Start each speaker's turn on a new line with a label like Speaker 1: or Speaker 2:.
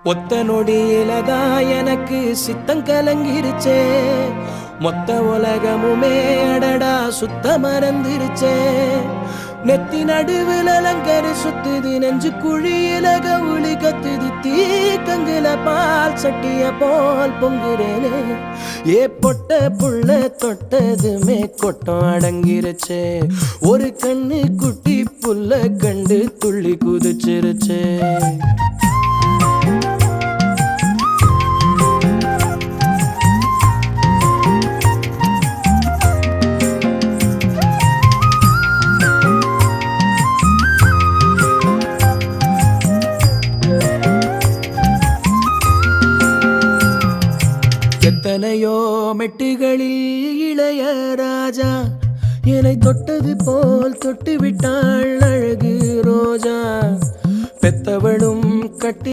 Speaker 1: ஒத்த நொடியிலதா எனக்கு சித்தம் கலங்கிருச்சே, மொத்த உலகமுமே அடடா சுத்த மறந்துருச்சே. நெத்தி நடுவில் அலங்கரி சுத்துது, நெஞ்சு குழியில கவுளி கத்துது, தீக்கங்குல பால் சட்டிய போல் பொங்குறேனே. ஏ பொட்ட புள்ள தொட்டதுமே கொட்டம் அடங்கிருச்சே, ஒரு கண்ணு குட்டி புள்ள கண்டு துள்ளி குதிச்சிருச்சே. எத்தனையோ மெட்டுகளில் இளைய ராஜா என்னை தொட்டது போல் தொட்டு விட்டாள் அழகு ரோஜா. பெத்தவளும் கட்டி